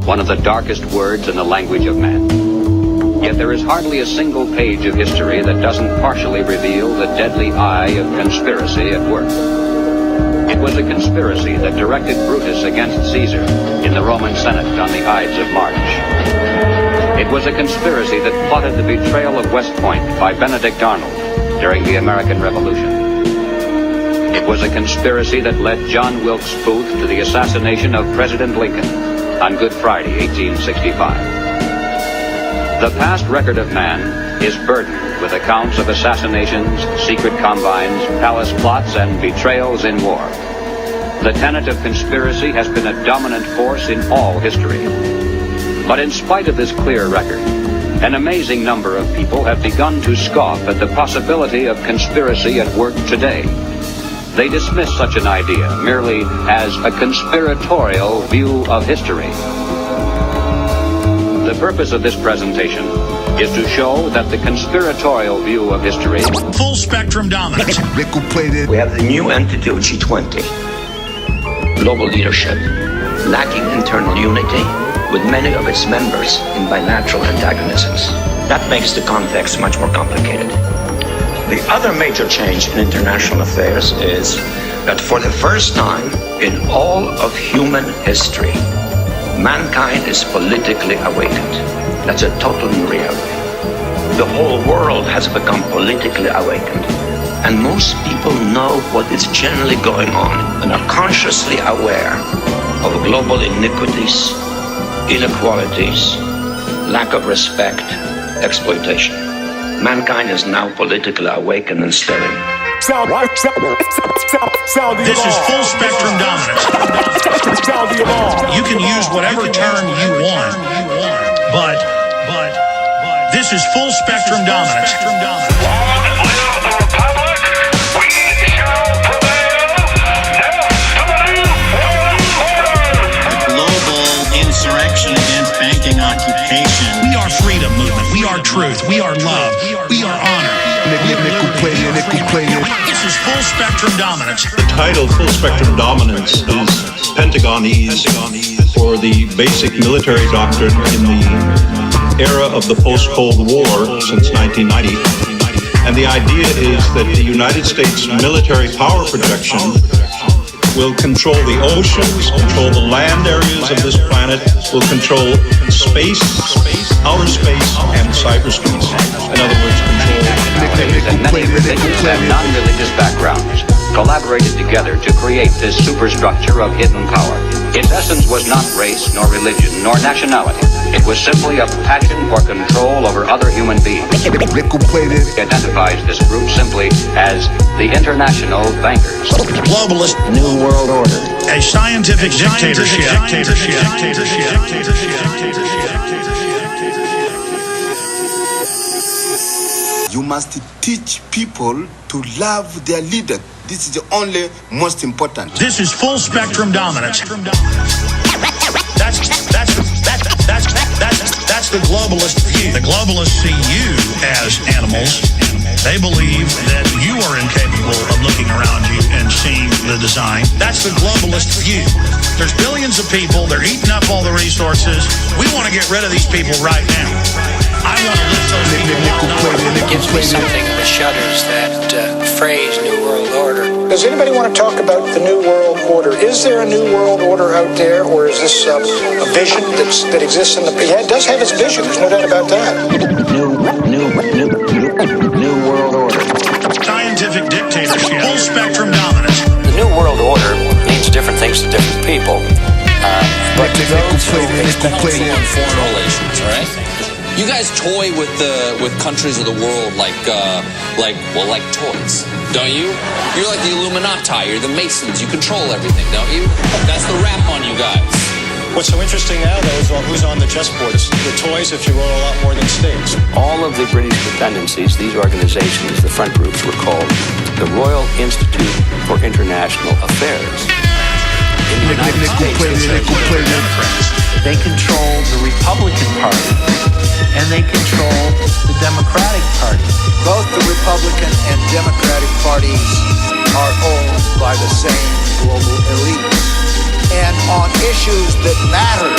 one of the darkest words in the language of man. Yet there is hardly a single page of history that doesn't partially reveal the deadly eye of conspiracy at work. It was a conspiracy that directed Brutus against Caesar in the Roman Senate on the Ides of March. It was a conspiracy that plotted the betrayal of West Point by Benedict Arnold during the American Revolution. It was a conspiracy that led John Wilkes Booth to the assassination of President Lincoln on Good Friday, 1865. The past record of man is burdened with accounts of assassinations, secret combines, palace plots, and betrayals in war. The tenet of conspiracy has been a dominant force in all history. But in spite of this clear record, an amazing number of people have begun to scoff at the possibility of conspiracy at work today. They dismiss such an idea merely as a conspiratorial view of history. The purpose of this presentation is to show that the conspiratorial view of history... Full spectrum dominance. Nickelplated. We have the new entity of G20. Global leadership, lacking internal unity, with many of its members in bilateral antagonisms. That makes the context much more complicated. The other major change in international affairs is that for the first time in all of human history, mankind is politically awakened. That's a total new reality. The whole world has become politically awakened, and most people know what is generally going on and are consciously aware of global iniquities, inequalities, lack of respect, exploitation. Mankind is now politically awakened and stirring. This is full spectrum dominance. You can use whatever term you want, but this is full spectrum dominance. Insurrection against banking occupation. We are freedom movement. We are truth. We are love. We are honor. Nickelplated. This is full spectrum dominance. The title Full Spectrum Dominance is Pentagonese for the basic military doctrine in the era of the post-Cold War since 1990. And the idea is that the United States military power projection will control the oceans, control the land areas of this planet, will control space, outer space, and cyberspace. In other words, control... And many religions and non-religious backgrounds collaborated together to create this superstructure of hidden power. Its essence was not race, nor religion, nor nationality. It was simply a passion for control over other human beings. It identifies this group simply as the International Bankers. Globalist New World Order. A scientific dictatorship. You must teach people to love their leader. This is the only most important. This is full spectrum dominance. That's the globalist view. The globalists see you as animals. They believe that you are incapable of looking around you and seeing the design. That's the globalist view. There's billions of people. They're eating up all the resources. We want to get rid of these people right now. I want to lift those people out. It gives me something in the shudders, that phrase, New World Order. Does anybody want to talk about the New World Order? Is there a New World Order out there, or is this a vision that exists in the... Yeah, it does have its vision, there's no doubt about that. New World Order. Scientific dictatorship. Full spectrum dominance. The New World Order means different things to different people. But to those who expect foreign relations, all right? You guys toy with countries of the world like toys, don't you? You're like the Illuminati, you're the Masons, you control everything, don't you? That's the rap on you guys. What's so interesting now, though, is who's on the chessboard. The toys, if you will, a lot more than states. all of the British dependencies, these organizations, the front groups, were called the Royal Institute for International Affairs. In the United States, they control the Republican Party and they control the Democratic Party. Both the Republican and Democratic parties are owned by the same global elite. And on issues that matter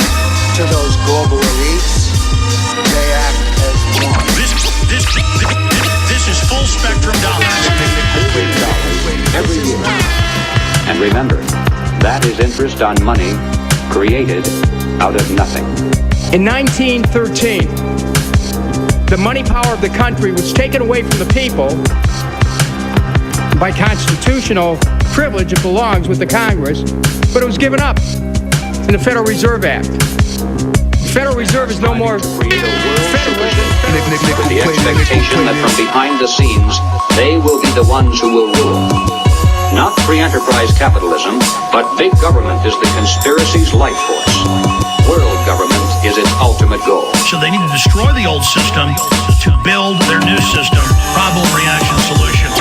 to those global elites, they act as one. This is full spectrum dominance. Every year. And remember, that is interest on money created out of nothing. In 1913, the money power of the country was taken away from the people. By constitutional privilege, it belongs with the Congress, but it was given up in the Federal Reserve Act. The Federal Reserve is no more With the expectation that from behind the scenes, they will be the ones who will rule. Not free enterprise capitalism, but big government is the conspiracy's life force. World government is its ultimate goal. So they need to destroy the old system to build their new system. Problem, reaction, solution.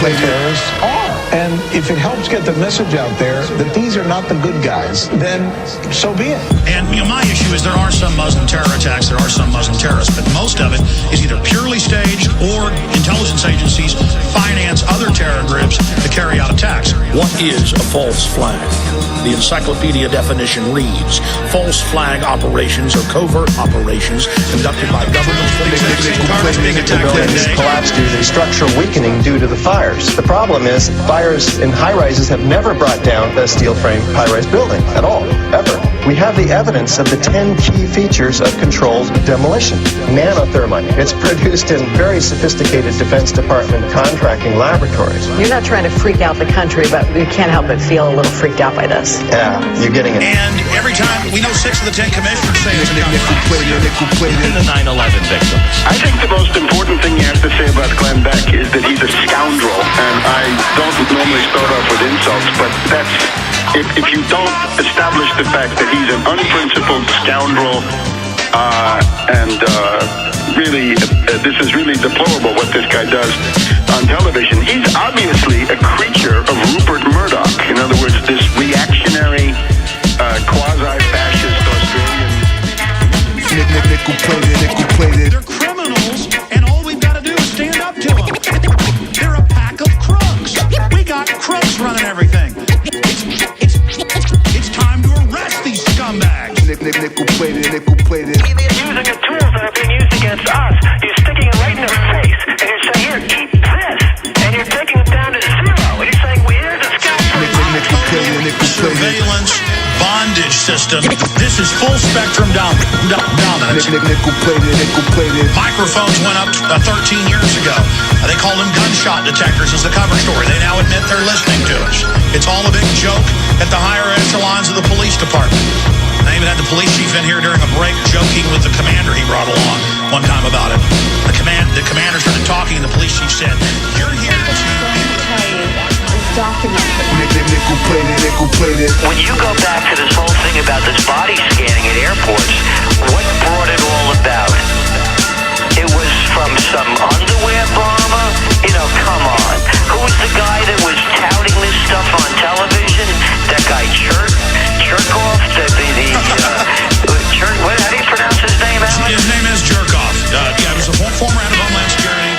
Terrorists are. And if it helps get the message out there that these are not the good guys, then so be it. And my issue is there are some Muslim terror attacks, there are some Muslim terrorists, but most of it is either purely staged or intelligence agencies finance other terror groups to carry out attacks. What is a false flag? The encyclopedia definition reads, false flag operations or covert operations conducted by governments for the targets being attacked that day. Collapsed due to structural weakening due to the fires. The problem is fires in high-rises have never brought down a steel frame high-rise building at all, ever. We have the evidence of the 10 key features of controlled demolition. Nanothermite. It's produced in very sophisticated Defense Department contracting laboratories. You're not trying to freak out the country, but you can't help but feel a little freaked out by this. Yeah, you're getting it. And every time, we know 6 of the 10 commissioners say it's Nickelplated the 9/11 victims. I think the most important thing you have to say about Glenn Beck is that he's a scoundrel. And I don't normally start off with insults, but that's, if you don't establish the fact that he's an unprincipled scoundrel, really, this is really deplorable what this guy does on television. He's obviously a creature of Rupert Murdoch. In other words, this reactionary, quasi-fascist Australian. Nickelplated. They're criminals, and all we've got to do is stand up to them. They're a pack of crooks. We got crooks running everything. It's time to arrest these scumbags. Nickelplated. Using the tools that are being used against us. You're sticking it right in their face, and you're saying, here, eat this. And you're taking them down to 0. And you're saying, well, here's a scalpel. Surveillance, bondage system. This is full spectrum dominance. Nickelplated. Microphones went up 13 years ago. They called them gunshot detectors as the cover story. They now admit they're listening to us. It's all a big joke at the higher echelons of the police department. They even had the police chief in here during a break joking with the commander he brought along one time about it. The commander started talking and the police chief said, you're here to... Nickelplated. When you go back to this whole thing about this body scanning at airports, what brought it all about? It was from some underwear bomber? Come on. Who was the guy that was touting this stuff on television? That guy Cherkoff? How do you pronounce his name, Alan? His name is Jerkoff. He was a former head of Homeland Security.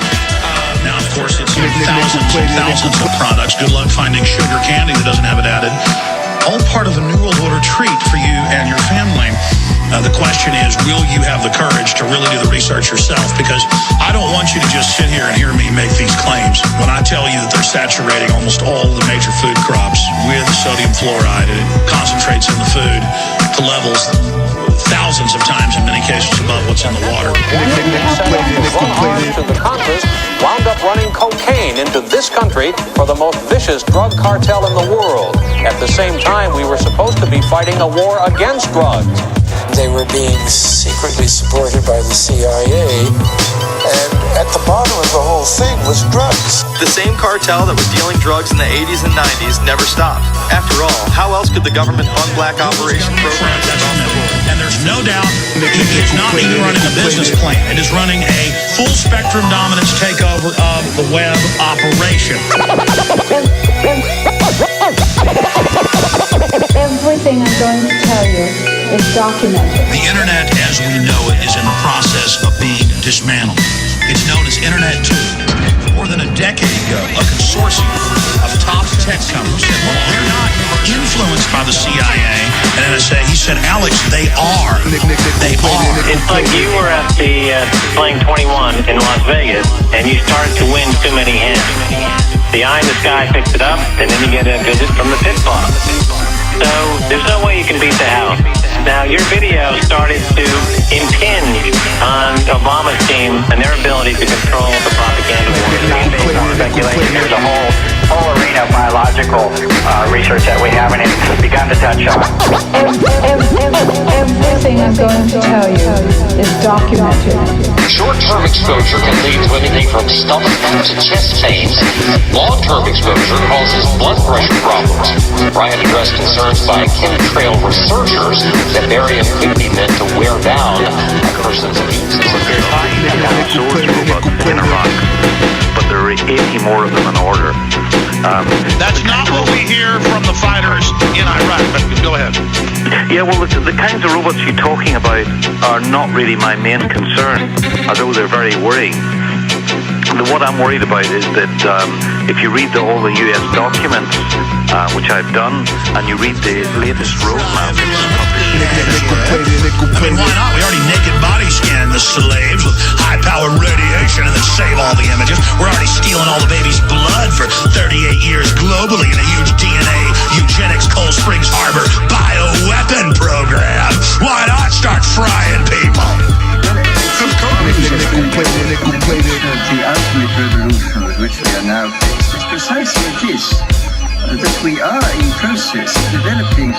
Now, of course, it's thousands of products. Good luck finding sugar candy that doesn't have it added. All part of a New World Order treat for you and your family. The question is, will you have the courage to really do the research yourself? Because I don't want you to just sit here and hear me make these claims. When I tell you that they're saturating almost all the major food crops with sodium fluoride, and it concentrates in the food to levels thousands of times, in many cases, above what's in the water. The Contras wound up running cocaine into this country for the most vicious drug cartel in the world. At the same time, we were supposed to be fighting a war against drugs. They were being secretly supported by the CIA, and at the bottom of the whole thing was drugs. The same cartel that was dealing drugs in the 80s and 90s never stopped. After all, how else could the government fund black operation programs? And there's no doubt it's not even running a business plan. It is running a full spectrum dominance takeover of the web operation. Everything I'm going to tell you is documented. The internet as we know it is in the process of being dismantled. It's known as Internet 2. More than a decade ago, a consortium of top tech companies said, well, they're not influenced by the CIA. said, Alex, they are. They are. It's like you were at the playing 21 in Las Vegas, and you started to win too many hands. The eye in the sky picks it up, and then you get a visit from the pit boss. So there's no way you can beat the house. Now, your video started to impinge on Obama's team and their ability to control the propaganda war. Based on speculation, there's a whole arena of biological research that we haven't even begun to touch on. Everything I'm going to tell you is documented. Short-term exposure can lead to anything from stomach to chest pains. Long-term exposure causes blood pressure problems. Brian addressed concerns by chemtrail researchers that barium could be meant to wear down a person's immune system. There's 5 source robots in Iraq, but there are 80 more of them in order. That's not what we hear from the fighters in Iraq, but go ahead. Yeah, well, the kinds of robots you're talking about are not really my main concern, although they're very worrying. What I'm worried about is that if you read all the U.S. documents, which I've done, and you read the latest roadmap, I mean, why not? We already naked body scan the slaves with high-powered radiation and then save all the images. We're already stealing all the baby's blood for 38 years globally in a huge DNA eugenics Cold Springs Harbor bioweapon program. Why not start frying people? The ultimate revolution with which we are now faced is precisely this, that we are in process of developing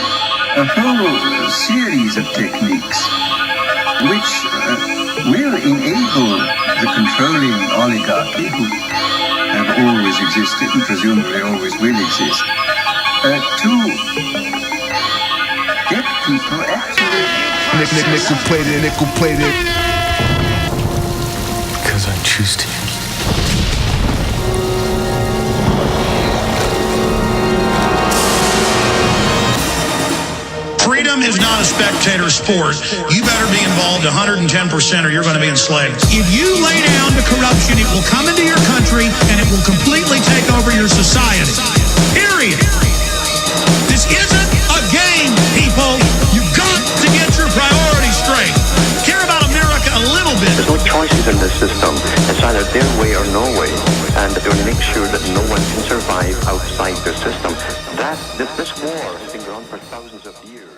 a whole series of techniques which will enable the controlling oligarchy, who have always existed and presumably always will exist, to get people actually... Nickelplated. Because I choose to. Freedom is not a spectator sport. You better be involved 110% or you're going to be enslaved. If you lay down to corruption, it will come into your country and it will completely take over your society. Period. This isn't a game, people. You've got to get your priorities straight. Care about America a little bit. There's no choices in this system. It's either their way or no way. And they're going to make sure that no one can survive outside their system. This war has been going on for thousands of years.